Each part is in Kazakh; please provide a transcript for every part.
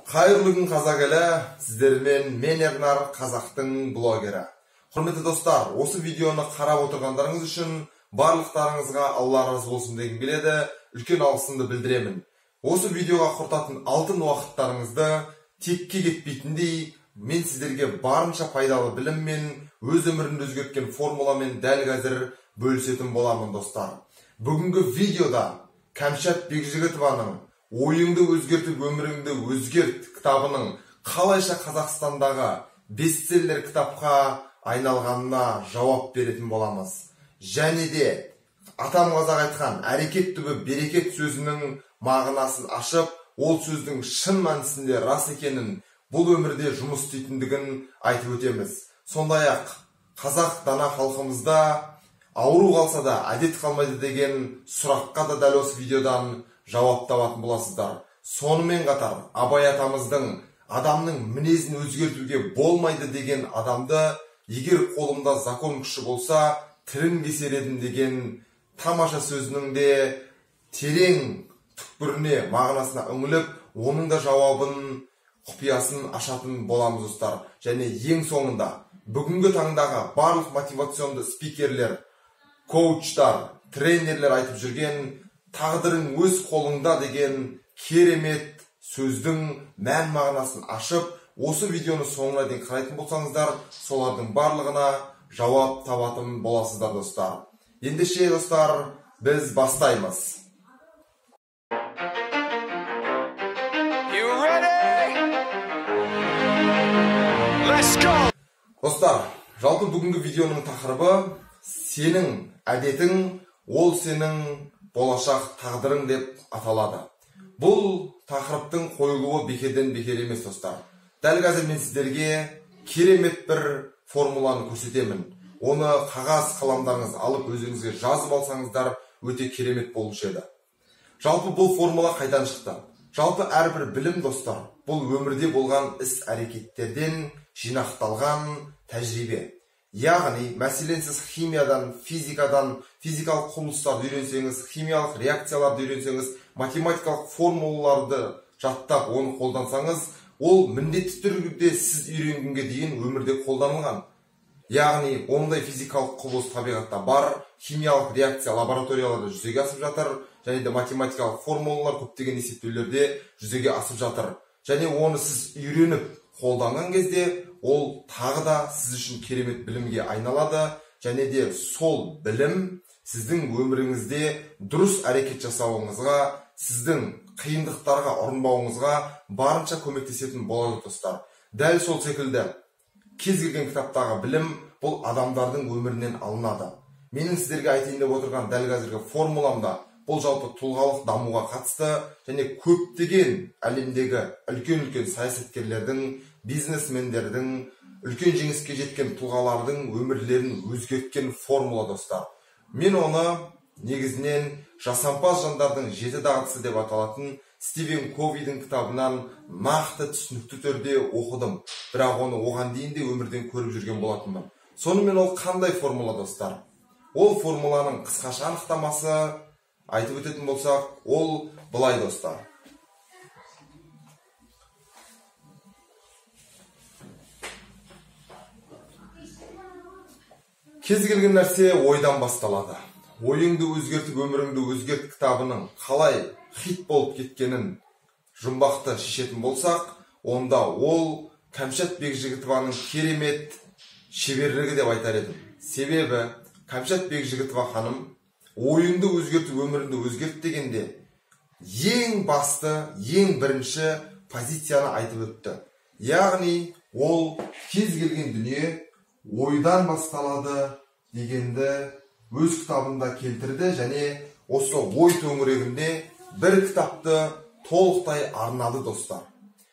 Қайырлы күн қазақ елі, сіздермен мен Ернар, қазақтың блогері. Құрметті достар, осы видеоны қарап отырғандарыңыз үшін барлықтарыңызға Алла разы болсын дегім келеді, үлкен алғысымды білдіремін. Осы видеоға құртатын алтын уақыттарыңызды текке кетпейтіндей, мен сіздерге барынша пайдалы біліммен, өз өмірімді өзгерткен формуламен дәл қазір бөлісетін боламын достар. Бүгінгі видеода Кәмшат Бекжігітованың «Ойыңды өзгертіп, өміріңді өзгерт» кітабының қалайша Қазақстандағы бестселлер кітапқа айналғанына жауап беретін боламыз. Және де атам қазақ айтқан әрекет түбі берекет сөзінің мағынасын ашып, ол сөздің шын мәнісінде рас екенін, бұл өмірде жұмыс істейтіндігін айтып өтеміз. Сондай-ақ қазақ дана халқымызда ауру қалса да әдет қалмайды деген сұраққа да дәл осы видеодан жауап табатын боласыздар. Сонымен қатар Абай атамыздың адамның мінезін өзгертуге болмайды деген адамды егер қолымда закон күші болса тірін кесер едім деген тамаша сөзінің де терең түкпіріне, мағынасына үңіліп, оның да жауабын, құпиясын ашатын боламыз достар. Және ең соңында бүгінгі таңдағы барлық мотивационды спикерлер, коучтар, тренерлер айтып жүрген тағдырың өз қолыңда деген керемет сөздің мән мағынасын ашып, осы видеоны соңына дейін қарайтын болсаңыздар, солардың барлығына жауап табатын боласыздар достар. Ендеше достар, біз бастаймыз. Достар, жалпы бүгінгі видеоның тақырыбы сенің әдетің, ол сенің болашақ тағдырың деп аталады. Бұл тақырыптың қойылуы бекерден бекер емес достар. Дәл қазір мен сіздерге керемет бір формуланы көрсетемін. Оны қағаз қаламдарыңыз алып өзіңізге жазып алсаңыздар өте керемет болушы еді. Жалпы бұл формула қайдан шықты? Жалпы әрбір білім достар, бұл өмірде болған іс-әрекеттерден жинақталған тәжірибе. Яғни, мәселен сіз химиядан, физикадан, физикалық құбылыстарды үйренсеңіз, химиялық реакцияларды үйренсеңіз, математикалық формулаларды жаттап, оны қолдансаңыз, ол міндетті түрде сіз үйренгенге дейін өмірде қолданылған. Яғни, ондай физикалық құбылыс табиғатта бар, химиялық реакция лабораторияларда жүзеге асып жатыр, және де математикалық формулалар көптеген есептеулерде жүзеге асып жатыр. Және оны сіз үйреніп қолданған кезде, ол тағы да сіз үшін керемет білімге айналады, және де сол білім сіздің өміріңізде дұрыс әрекет жасауыңызға, сіздің қиындықтарға ұрынбауыңызға барынша көмектесетін болады достар. Дәл сол секілді кез келген кітаптағы білім бұл адамдардың өмірінен алынады. Менің сіздерге айтайын деп отырған дәл қазіргі формуламда бұл жалпы тұлғалық дамуға қатысты және көптеген әлемдегі үлкен саясаткерлердің, бизнесмендердің, үлкен жеңіске жеткен тұлғалардың өмірлерін өзгерткен формула достар. Мен оны негізінен жасампаз жандардың 7 дағдысы деп аталатын Стивен Ковидің кітабынан нақты түсінікті түрде оқыдым. Бірақ оны оған дейін де өмірден көріп жүрген болатынмын. Сонымен ол қандай формула достар? Ол формуланың қысқаша анықтамасы айтып өтетін болсақ, ол былай достар. Кез келген нәрсе ойдан басталады. Ойыңды өзгертіп, өміріңді өзгерт кітабының қалай хит болып кеткенін жұмбақты шешетін болсақ, онда ол Кәмшат Бекжігітованың керемет шеберлігі деп айтар едім. Себебі Кәмшат Бекжігітова ханым ойыңды өзгертіп, өміріңді өзгерт дегенде ең басты, ең бірінші позицияны айтып өтті. Яғни, ол кез келген дүние ойдан басталады дегенді өз кітабында келтірді және осы ой төңірегінде бір кітапты толықтай арнады достар.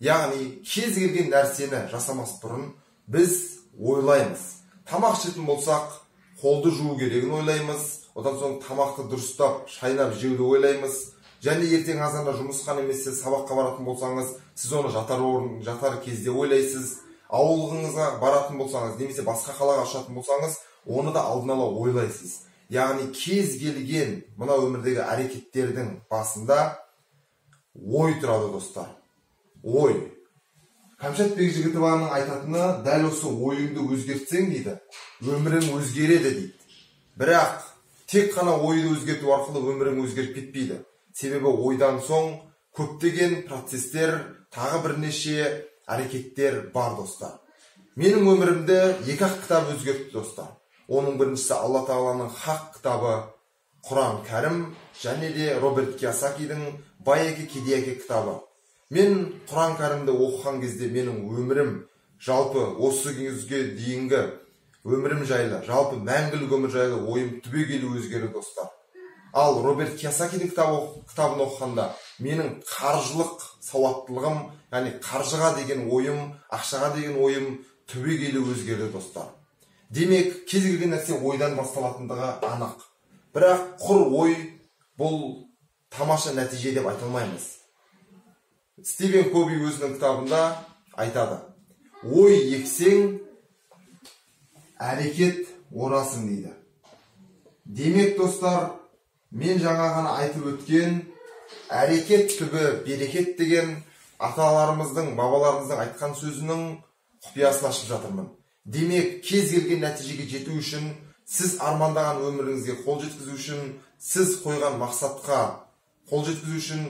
Яғни, кез келген нәрсені жасамас бұрын біз ойлаймыз. Тамақ ішетін болсақ, қолды жуу керегін ойлаймыз, одан соң тамақты дұрыстап, шайнап жеуді ойлаймыз. Және ертең азанда жұмысқа немесе сабаққа баратын болсаңыз, сіз оны жатар кезде ойлайсыз. Ауылыңызға баратын болсаңыз, немесе басқа қалаға ұшатын болсаңыз, оны да алдын ала ойлайсыз. Яғни кез келген мына өмірдегі әрекеттердің басында ой тұрады достар. Ой. Кәмшат Бекжігітованың айтатыны дәл осы ойыңды өзгертсең дейді, өмірің өзгереді дейді. Бірақ тек қана ойды өзгерту арқылы өмірің өзгеріп кетпейді. Себебі ойдан соң көптеген процестер, тағы бірнеше әрекеттер бар достар. Менің өмірімді екі-ақ кітап өзгертті достар. Оның біріншісі Алла Тағаланың хақ кітабы Құран Кәрім, және де Роберт Кийосакидің Байеке Кедейеке кітабы. Мен Құран Кәрімді оқыған кезде менің өмірім, жалпы осы күнге дейінгі өмірім жайлы, жалпы мәңгілік өмір жайлы ойым түбегейлі өзгерді достар. Ал Роберт Кийосакидің кітабын оқығанда менің қаржылық сауаттылығым, яғни қаржыға деген ойым, ақшаға деген ойым түбегейлі өзгерді достар. Демек, кез келген нәрсе ойдан басталатындығы анық. Бірақ құр ой бұл тамаша нәтиже деп айта алмаймыз. Стивен Коби өзінің кітабында айтады: ой ексең, әрекет орасың дейді. Демек достар, мен жаңа ғана айтып өткен әрекет түбі берекет деген аталарымыздың, бабаларымыздың айтқан сөзінің құпиясын ашып жатырмын. Демек, кез келген нәтижеге жету үшін, сіз армандаған өміріңізге қол жеткізу үшін, сіз қойған мақсатқа қол жеткізу үшін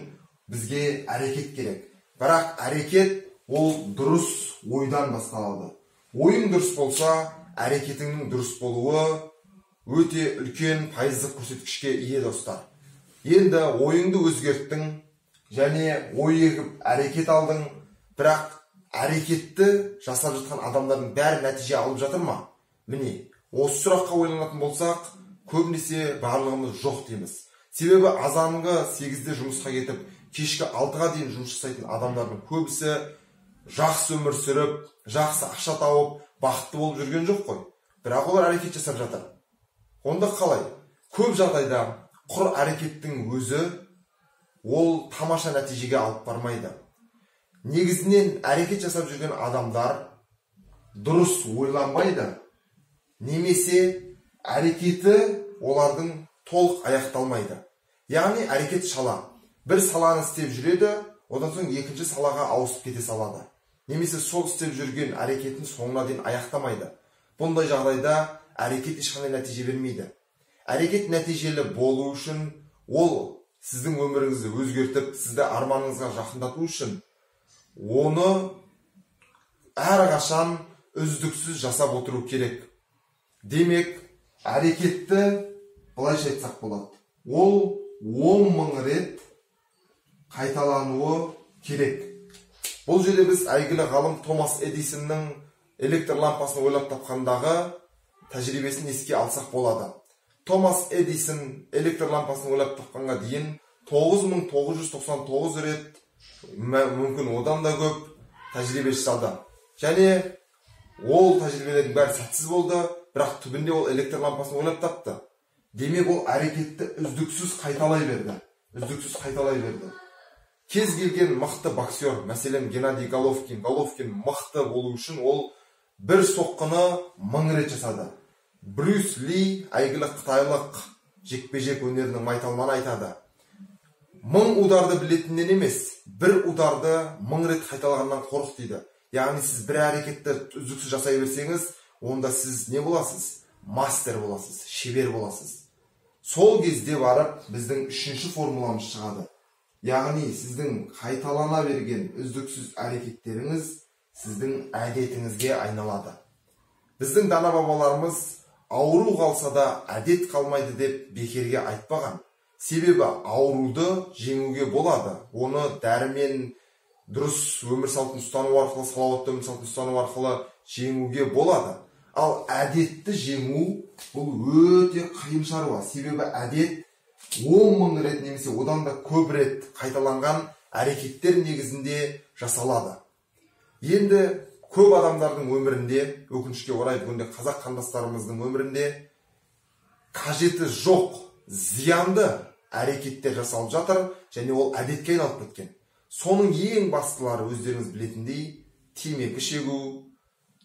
бізге әрекет керек. Бірақ әрекет ол дұрыс ойдан басталады. Ойың дұрыс болса, әрекетіңнің дұрыс болуы өте үлкен пайыздық көрсеткішке ие достар. Енді ойыңды өзгерттің, және ой егіп әрекет алдың, бірақ әрекетті жасап жатқан адамдардың бәрі нәтиже алып жатыр ма? Міне, осы сұраққа ойланатын болсақ, көбінесе барлығымыз жоқ дейміз. Себебі азанғы 8-де жұмысқа кетіп, кешкі 6-ға дейін жұмыс жасайтын адамдардың көбісі жақсы өмір сүріп, жақсы ақша тауып, бақытты болып жүрген жоқ қой. Бірақ олар әрекет жасап жатыр. Онда қалай? Көп жағдайда құр әрекеттің өзі ол тамаша нәтижеге алып бармайды. Негізінен әрекет жасап жүрген адамдар дұрыс ойланбайды, немесе әрекеті олардың толық аяқталмайды. Яғни әрекет шала. Бір саланы істеп жүреді, одан соң екінші салаға ауысып кете салады. Немесе сол істеп жүрген әрекетін соңына дейін аяқтамайды. Бұндай жағдайда әрекет ешқандай нәтиже бермейді. Әрекет нәтижелі болу үшін, ол сіздің өміріңізді өзгертіп, сізді арманыңызға жақындату үшін, оны әрқашан үздіксіз жасап отыру керек. Демек, әрекетті былайша айтсақ болады. Ол 10.000 рет қайталануы керек. Бұл жерде біз әйгілі ғалым Томас Эдисонның электр лампасын ойлап тапқандағы тәжірибесін еске алсақ болады. Томас Эдисон электр лампасын ойлап тапқанға дейін 9999 рет, мүмкін одан да көп тәжірибе жасады. Және ол тәжірибелердің бәрі сәтсіз болды, бірақ түбінде ол электр лампасын ойлап тапты. Демек, ол әрекетті үздіксіз қайталай берді. Кез келген мықты боксер, мәселен Геннадий Головкин мықты болу үшін ол бір соққыны 1000 рет жасады. Брюс Ли, әйгілі қытайлық жекпе-жек өнерінің майталманы, айтады: 1000 ударды білетіннен емес, бір ударды 1000 рет қайталағаннан қорық дейді. Яғни сіз бір әрекетті үздіксіз жасай берсеңіз, онда сіз не боласыз? Мастер боласыз, шебер боласыз. Сол кезде барып біздің үшінші формуламыз шығады. Яғни сіздің қайталана берген үздіксіз әрекеттеріңіз сіздің әдетіңізге айналады. Біздің дана бабаларымыз ауру қалса да әдет қалмайды деп бекерге айтпаған. Себебі ауруды жеңуге болады. Оны дәрімен, дұрыс өмір салтын ұстану арқылы, салауатты өмір салтын ұстану арқылы жеңуге болады. Ал әдетті жеңу бұл өте қиын шаруа. Себебі әдет 10.000 рет немесе одан да көп рет қайталанған әрекеттер негізінде жасалады. Енді көп адамдардың өмірінде, өкінішке орай бүгінде қазақ қандастарымыздың өмірінде қажеті жоқ, зиянды әрекеттер жасалып жатыр, және ол әдетке айналып кеткен. Соның ең бастылары өздеріңіз білетіндей темекі шегу,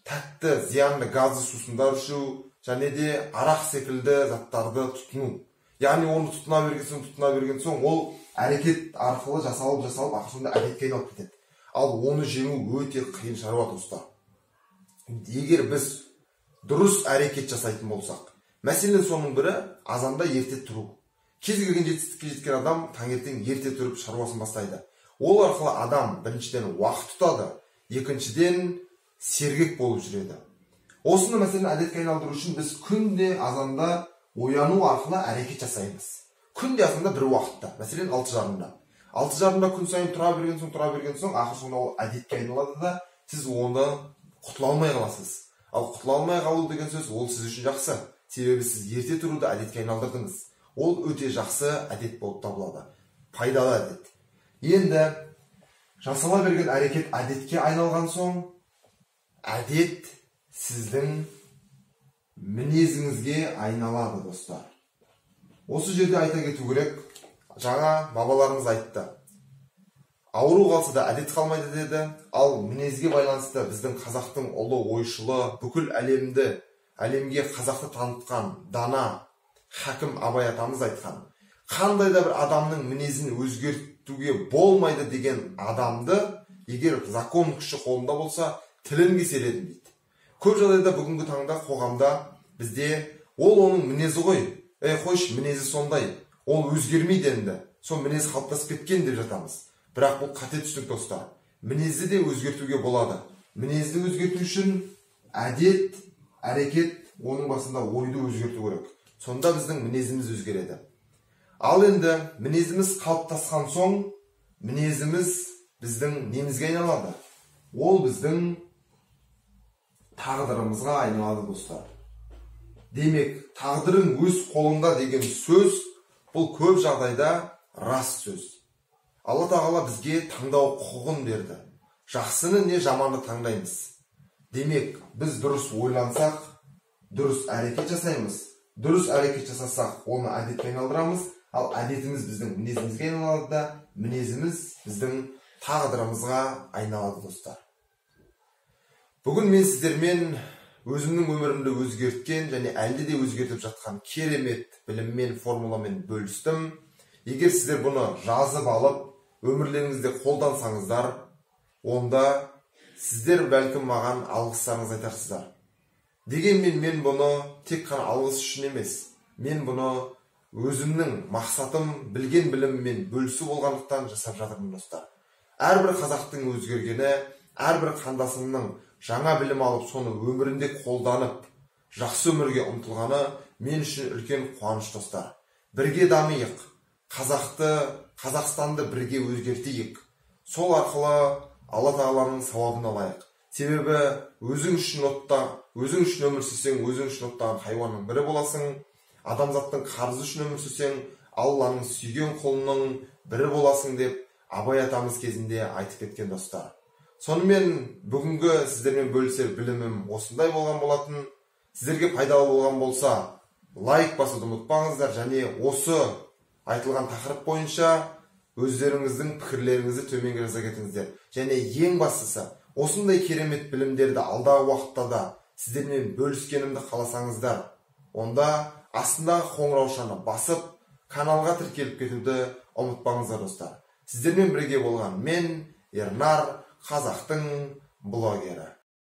тәтті зиянды газды сусындар ішу, және де арақ секілді заттарды тұтыну. Яғни оны тұтына берген соң, ол әрекет арқылы жасалып, ақырында әдетке айналып кетеді. ал оны жеңу өте қиын шаруа достар. Егер біз дұрыс әрекет жасайтын болсақ, мәселен соның бірі азанда ерте тұру. Кез келген жетістікке жеткен адам таңертең ерте тұрып шаруасын бастайды. Ол арқылы адам біріншіден уақыт тұтады, екіншіден сергек болып жүреді. Осыны мәселен әдетке айналдыру үшін біз күнде азанда ояну арқылы әрекет жасаймыз. Күнде азанда бір уақытта, мәселен 6:30-да. 6:30-да күн сайын тұра берген соң, ақыр соңында ол әдетке айналады да, сіз онда құтыла алмай қаласыз. Ал құтыла алмай қалу деген сөз ол сіз үшін жақсы. Себебі сіз ерте тұруды әдетке айналдырдыңыз. Ол өте жақсы әдет болып табылады. Пайдалы әдет. Енді жасала берген әрекет әдетке айналған соң, әдет сіздің мінезіңізге айналады достар. Осы жерде айта кету керек, жаңа бабаларымыз айтты. Ауру қалса да әдет қалмайды деді, ал мінезге байланысты біздің қазақтың ұлы ойшылы, бүкіл әлемге қазақты танытқан дана хакім Абай атамыз айтқан, қандай да бір адамның мінезін өзгертуге болмайды деген адамды, егер закон күші қолында болса, тілін кесер едім дейді. Көп жағдайда бүгінгі таңда қоғамда бізде ол оның мінезі ғой, қойш, мінезі сондай, ол өзгермейді енді, сол мінез қалыптасып кеткен деп жатамыз. Бірақ бұл қате түстік достар. Мінезді де өзгертуге болады. Мінезді өзгерту үшін әдет, әрекет, оның басында ойды өзгерту керек. Сонда біздің мінезіміз өзгереді. Ал енді мінезіміз қалыптасқан соң, мінезіміз біздің немізге айналады. Ол біздің тағдырымызға айналады достар. Демек, тағдырың өз қолыңда деген сөз, бұл көп жағдайда рас сөз. Алла тағала бізге таңдау құқығын берді. Жақсыны не жаманды таңдаймыз. Демек, біз дұрыс ойлансақ, дұрыс әрекет жасаймыз. Дұрыс әрекет жасасақ, оны әдетке айналдырамыз, ал әдетіміз біздің мінезімізге айналады да, мінезіміз біздің тағдырымызға айналады достар. Бүгін мен сіздермен өзімнің өмірімді өзгерткен және әлде де өзгертіп жатқан керемет біліммен, формуламен бөлістім. Егер сіздер бұны жазып алып, өмірлеріңізде қолдансаңыздар, онда сіздер бәлкім маған алғыстарыңыз айтарсыздар. Дегенмен мен бұны тек қана алғыс үшін емес, мен бұны өзімнің мақсатым білген біліммен бөлісу болғандықтан жасап жатырмын достар. Әрбір қазақтың өзгергені, әрбір қандасымның жаңа білім алып, соны өмірінде қолданып, жақсы өмірге ұмтылғаны мен үшін үлкен қуаныш достар. Бірге дамиық, Қазақстанды бірге өзгертейік. Сол арқылы Алла тағаланың сауабын алайық. Себебі өзің үшін өмір сүрсең, өзің үшін оттаған хайуанның бірі боласың. Адамзаттың қарызы үшін өмір сүрсең, Алланың сүйген құлының бірі боласың деп Абай атамыз кезінде айтып кеткен достар. Сонымен бүгінгі сіздермен бөлісер білімім осындай болған болатын. Сіздерге пайдалы болған болса, лайк басуды ұмытпаңыздар және осы айтылған тақырып бойынша өздеріңіздің пікірлеріңізді төменге жаза кетіңіздер. Және ең бастысы, осындай керемет білімдерді алдағы уақытта да сіздермен бөліскенімді қаласаңыздар, онда астындағы қоңыраушаны басып, каналға тіркеліп кетуді ұмытпаңыздар достар. Сіздермен бірге болған мен, Ернар, қазақтың блогері.